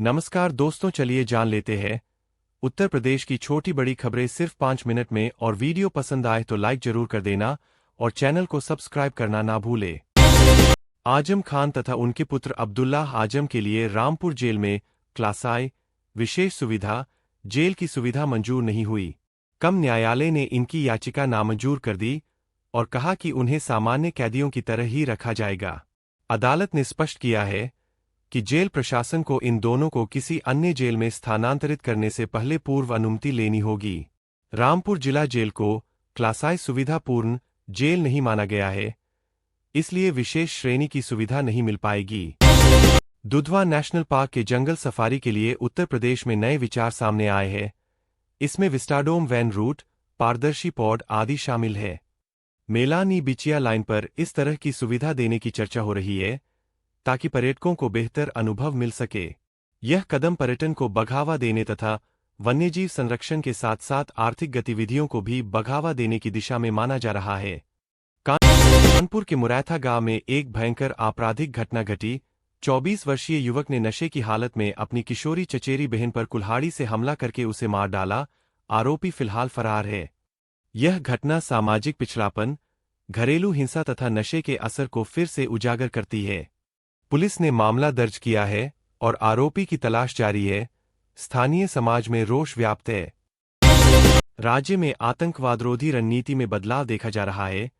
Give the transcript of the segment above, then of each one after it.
नमस्कार दोस्तों, चलिए जान लेते हैं उत्तर प्रदेश की छोटी बड़ी खबरें सिर्फ 5 मिनट में। और वीडियो पसंद आए तो लाइक जरूर कर देना और चैनल को सब्सक्राइब करना ना भूले। आजम खान तथा उनके पुत्र अब्दुल्ला आजम के लिए रामपुर जेल में क्लास आई विशेष सुविधा जेल की सुविधा मंजूर नहीं हुई। कम न्यायालय ने इनकी याचिका नामंजूर कर दी और कहा कि उन्हें सामान्य कैदियों की तरह ही रखा जाएगा। अदालत ने स्पष्ट किया है कि जेल प्रशासन को इन दोनों को किसी अन्य जेल में स्थानांतरित करने से पहले पूर्व अनुमति लेनी होगी। रामपुर जिला जेल को क्लासाई सुविधापूर्ण जेल नहीं माना गया है, इसलिए विशेष श्रेणी की सुविधा नहीं मिल पाएगी। दुधवा नेशनल पार्क के जंगल सफारी के लिए उत्तर प्रदेश में नए विचार सामने आए हैं। इसमें विस्टाडोम वैन रूट, पारदर्शी पॉड आदि शामिल है। मेलानी बिचिया लाइन पर इस तरह की सुविधा देने की चर्चा हो रही है ताकि पर्यटकों को बेहतर अनुभव मिल सके। यह कदम पर्यटन को बढ़ावा देने तथा वन्यजीव संरक्षण के साथ साथ आर्थिक गतिविधियों को भी बढ़ावा देने की दिशा में माना जा रहा है। कानपुर के मुरैथा गांव में एक भयंकर आपराधिक घटना घटी। 24 वर्षीय युवक ने नशे की हालत में अपनी किशोरी चचेरी बहन पर कुल्हाड़ी से हमला करके उसे मार डाला। आरोपी फिलहाल फरार है। यह घटना सामाजिक पिछड़ापन, घरेलू हिंसा तथा नशे के असर को फिर से उजागर करती है। पुलिस ने मामला दर्ज किया है और आरोपी की तलाश जारी है। स्थानीय समाज में रोष व्याप्त है। राज्य में आतंकवादरोधी रणनीति में बदलाव देखा जा रहा है।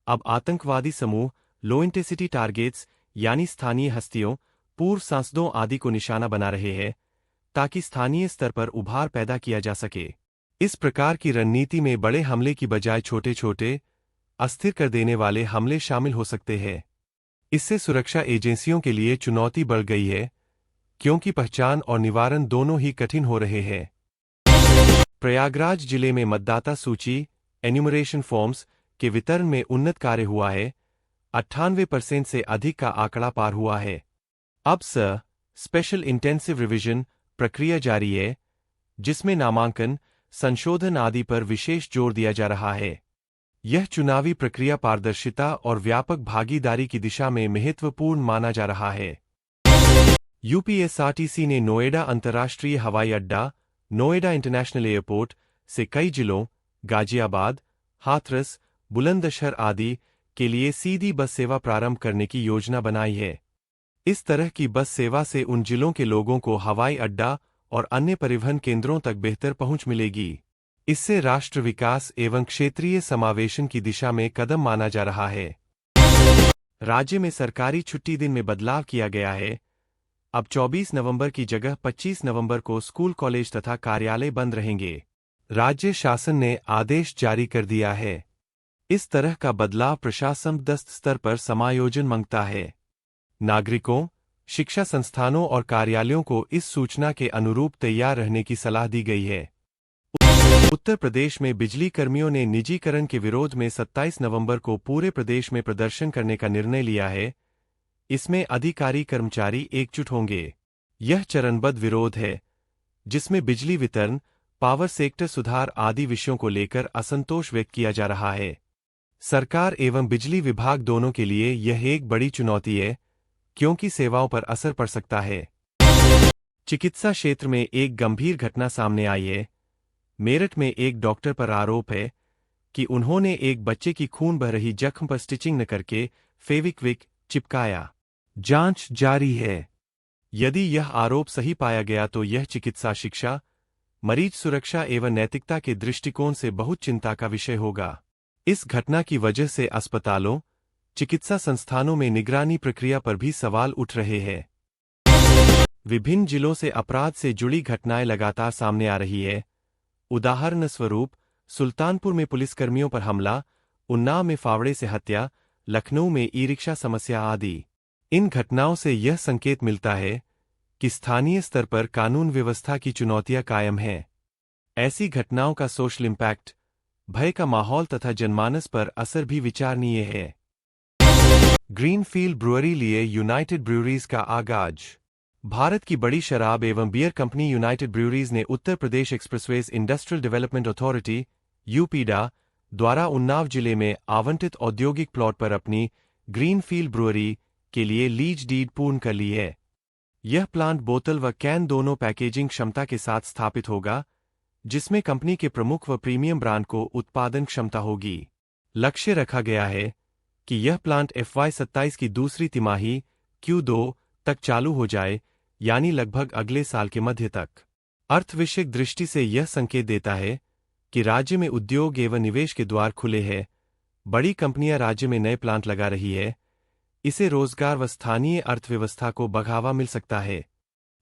अब आतंकवादी समूह लो इंटेंसिटी टारगेट्स यानी स्थानीय हस्तियों, पूर्व सांसदों आदि को निशाना बना रहे हैं ताकि स्थानीय स्तर पर उभार पैदा किया जा सके। इस प्रकार की रणनीति में बड़े हमले की बजाय छोटे छोटे अस्थिर कर देने वाले हमले शामिल हो सकते हैं। इससे सुरक्षा एजेंसियों के लिए चुनौती बढ़ गई है, क्योंकि पहचान और निवारण दोनों ही कठिन हो रहे हैं। प्रयागराज जिले में मतदाता सूची एन्यूमरेशन फॉर्म्स के वितरण में उन्नत कार्य हुआ है। 98% से अधिक का आंकड़ा पार हुआ है। अब स्पेशल इंटेंसिव रिवीजन प्रक्रिया जारी है, जिसमें नामांकन, संशोधन आदि पर विशेष जोर दिया जा रहा है। यह चुनावी प्रक्रिया पारदर्शिता और व्यापक भागीदारी की दिशा में महत्वपूर्ण माना जा रहा है। यूपीएसआरटीसी ने नोएडा अंतर्राष्ट्रीय हवाई अड्डा, नोएडा इंटरनेशनल एयरपोर्ट से कई जिलों गाजियाबाद, हाथरस, बुलंदशहर आदि के लिए सीधी बस सेवा प्रारंभ करने की योजना बनाई है। इस तरह की बस सेवा से उन जिलों के लोगों को हवाई अड्डा और अन्य परिवहन केंद्रों तक बेहतर पहुंच मिलेगी। इससे राष्ट्र विकास एवं क्षेत्रीय समावेशन की दिशा में कदम माना जा रहा है। राज्य में सरकारी छुट्टी दिन में बदलाव किया गया है। अब 24 नवंबर की जगह 25 नवंबर को स्कूल, कॉलेज तथा कार्यालय बंद रहेंगे। राज्य शासन ने आदेश जारी कर दिया है। इस तरह का बदलाव प्रशासन दस्त स्तर पर समायोजन मांगता है। नागरिकों, शिक्षा संस्थानों और कार्यालयों को इस सूचना के अनुरूप तैयार रहने की सलाह दी गई है। उत्तर प्रदेश में बिजली कर्मियों ने निजीकरण के विरोध में 27 नवंबर को पूरे प्रदेश में प्रदर्शन करने का निर्णय लिया है। इसमें अधिकारी कर्मचारी एकजुट होंगे। यह चरणबद्ध विरोध है, जिसमें बिजली वितरण, पावर सेक्टर सुधार आदि विषयों को लेकर असंतोष व्यक्त किया जा रहा है। सरकार एवं बिजली विभाग दोनों के लिए यह एक बड़ी चुनौती है, क्योंकि सेवाओं पर असर पड़ सकता है। चिकित्सा क्षेत्र में एक गंभीर घटना सामने आई है। मेरठ में एक डॉक्टर पर आरोप है कि उन्होंने एक बच्चे की खून बह रही जख्म पर स्टिचिंग न करके फेविक्विक चिपकाया। जांच जारी है। यदि यह आरोप सही पाया गया तो यह चिकित्सा शिक्षा, मरीज सुरक्षा एवं नैतिकता के दृष्टिकोण से बहुत चिंता का विषय होगा। इस घटना की वजह से अस्पतालों, चिकित्सा संस्थानों में निगरानी प्रक्रिया पर भी सवाल उठ रहे हैं। विभिन्न जिलों से अपराध से जुड़ी घटनाएं लगातार सामने आ रही है। उदाहरण स्वरूप सुल्तानपुर में पुलिसकर्मियों पर हमला, उन्नाव में फावड़े से हत्या, लखनऊ में ई-रिक्शा समस्या आदि। इन घटनाओं से यह संकेत मिलता है कि स्थानीय स्तर पर कानून व्यवस्था की चुनौतियां कायम हैं। ऐसी घटनाओं का सोशल इम्पैक्ट, भय का माहौल तथा जनमानस पर असर भी विचारणीय है। ग्रीनफील्ड ब्रुअरी लिए यूनाइटेड ब्रूअरीज का आगाज। भारत की बड़ी शराब एवं बियर कंपनी यूनाइटेड ब्रूअरीज ने Uttar Pradesh expressways industrial development authority UPEIDA द्वारा उन्नाव जिले में आवंटित औद्योगिक प्लॉट पर अपनी ग्रीनफील्ड ब्रुअरी के लिए लीज डीड पूर्ण कर ली है। यह प्लांट बोतल व कैन दोनों पैकेजिंग क्षमता के साथ स्थापित होगा, जिसमें कंपनी के प्रमुख व प्रीमियम ब्रांड को उत्पादन क्षमता होगी। लक्ष्य रखा गया है कि यह प्लांट FY27 की दूसरी तिमाही Q2 तक चालू हो जाए, यानी लगभग अगले साल के मध्य तक। अर्थविषयक दृष्टि से यह संकेत देता है कि राज्य में उद्योग एवं निवेश के द्वार खुले हैं। बड़ी कंपनियां राज्य में नए प्लांट लगा रही है। इससे रोजगार व स्थानीय अर्थव्यवस्था को बढ़ावा मिल सकता है।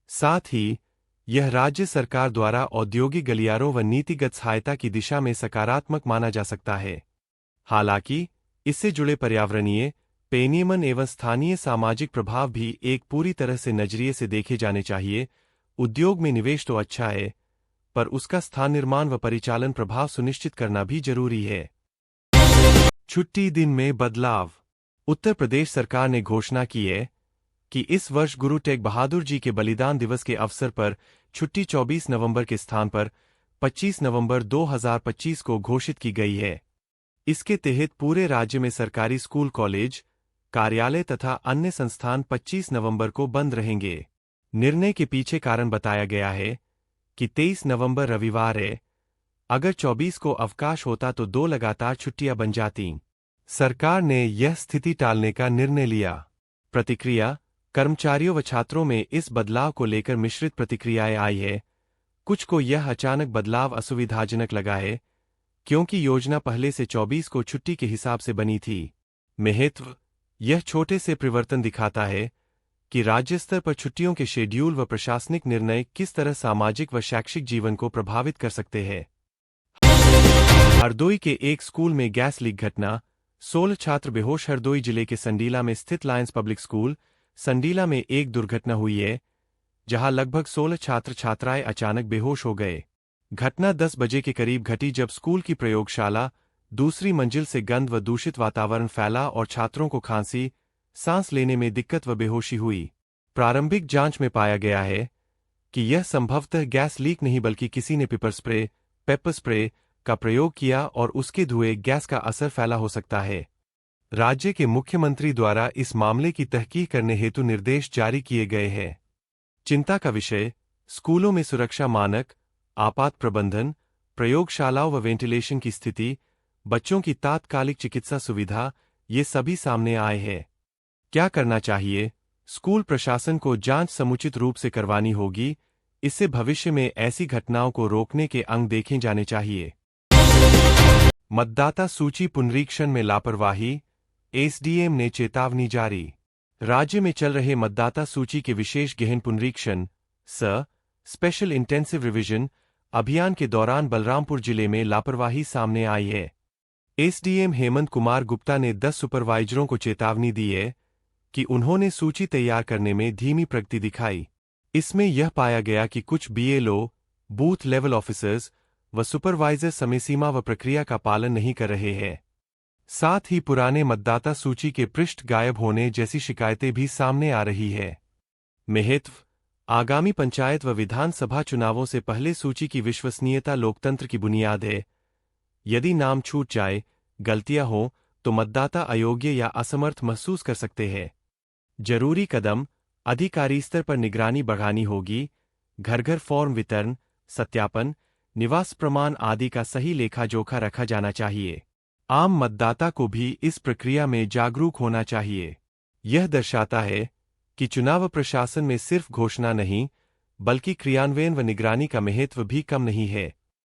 साथ ही यह राज्य सरकार द्वारा औद्योगिक गलियारों व नीतिगत सहायता की दिशा में सकारात्मक माना जा सकता है। हालांकि इससे जुड़े पर्यावरणीय, पेनियमन एवं स्थानीय सामाजिक प्रभाव भी एक पूरी तरह से नजरिए से देखे जाने चाहिए। उद्योग में निवेश तो अच्छा है, पर उसका स्थान निर्माण व परिचालन प्रभाव सुनिश्चित करना भी जरूरी है। छुट्टी दिन में बदलाव। उत्तर प्रदेश सरकार ने घोषणा की है कि इस वर्ष गुरु तेग बहादुर जी के बलिदान दिवस के अवसर पर छुट्टी 24 नवंबर के स्थान पर 25 नवंबर 2025 को घोषित की गई है। इसके तहत पूरे राज्य में सरकारी स्कूल, कॉलेज, कार्यालय तथा अन्य संस्थान 25 नवंबर को बंद रहेंगे। निर्णय के पीछे कारण बताया गया है कि 23 नवंबर रविवार है। अगर 24 को अवकाश होता तो 2 लगातार छुट्टियां बन जातीं। सरकार ने यह स्थिति टालने का निर्णय लिया। प्रतिक्रिया। कर्मचारियों व छात्रों में इस बदलाव को लेकर मिश्रित प्रतिक्रियाएं आई है। कुछ को यह अचानक बदलाव असुविधाजनक लगा है, क्योंकि योजना पहले से 24 को छुट्टी के हिसाब से बनी थी। महत्व। यह छोटे से परिवर्तन दिखाता है कि राज्य स्तर पर छुट्टियों के शेड्यूल व प्रशासनिक निर्णय किस तरह सामाजिक व शैक्षिक जीवन को प्रभावित कर सकते हैं। हरदोई के एक स्कूल में गैस लीक घटना, 16 छात्र बेहोश। हरदोई जिले के संडीला में स्थित लायंस पब्लिक स्कूल, संडीला में एक दुर्घटना हुई है, जहां लगभग 16 छात्र छात्राएं अचानक बेहोश हो गए। घटना 10 बजे के करीब घटी, जब स्कूल की प्रयोगशाला दूसरी मंजिल से गंध व दूषित वातावरण फैला और छात्रों को खांसी, सांस लेने में दिक्कत व बेहोशी हुई। प्रारंभिक जांच में पाया गया है कि यह संभवतः गैस लीक नहीं बल्कि किसी ने पेपर स्प्रे का प्रयोग किया और उसके धुएं गैस का असर फैला हो सकता है। राज्य के मुख्यमंत्री द्वारा इस मामले की तहकीक करने हेतु निर्देश जारी किए गए हैं। चिंता का विषय। स्कूलों में सुरक्षा मानक, आपात प्रबंधन, प्रयोगशालाओं व वेंटिलेशन की स्थिति, बच्चों की तात्कालिक चिकित्सा सुविधा, ये सभी सामने आए हैं। क्या करना चाहिए? स्कूल प्रशासन को जांच समुचित रूप से करवानी होगी। इससे भविष्य में ऐसी घटनाओं को रोकने के अंग देखे जाने चाहिए। मतदाता सूची पुनरीक्षण में लापरवाही, एसडीएम ने चेतावनी जारी। राज्य में चल रहे मतदाता सूची के विशेष गहन पुनरीक्षण स्पेशल इंटेंसिव रिवीजन अभियान के दौरान बलरामपुर जिले में लापरवाही सामने आई है। एसडीएम हेमंत कुमार गुप्ता ने 10 सुपरवाइजरों को चेतावनी दी है कि उन्होंने सूची तैयार करने में धीमी प्रगति दिखाई। इसमें यह पाया गया कि कुछ बीएलओ, बूथ लेवल ऑफिसर्स व सुपरवाइजर समय सीमा व प्रक्रिया का पालन नहीं कर रहे हैं। साथ ही पुराने मतदाता सूची के पृष्ठ गायब होने जैसी शिकायतें भी सामने आ रही है। महत्व। आगामी पंचायत व विधानसभा चुनावों से पहले सूची की विश्वसनीयता लोकतंत्र की बुनियाद है। यदि नाम छूट जाए, गलतियां हो, तो मतदाता अयोग्य या असमर्थ महसूस कर सकते हैं। जरूरी कदम। अधिकारी स्तर पर निगरानी बढ़ानी होगी। घर घर फॉर्म वितरण, सत्यापन, निवास प्रमाण आदि का सही लेखा जोखा रखा जाना चाहिए। आम मतदाता को भी इस प्रक्रिया में जागरूक होना चाहिए। यह दर्शाता है कि चुनाव प्रशासन में सिर्फ घोषणा नहीं, बल्कि क्रियान्वयन व निगरानी का महत्व भी कम नहीं है।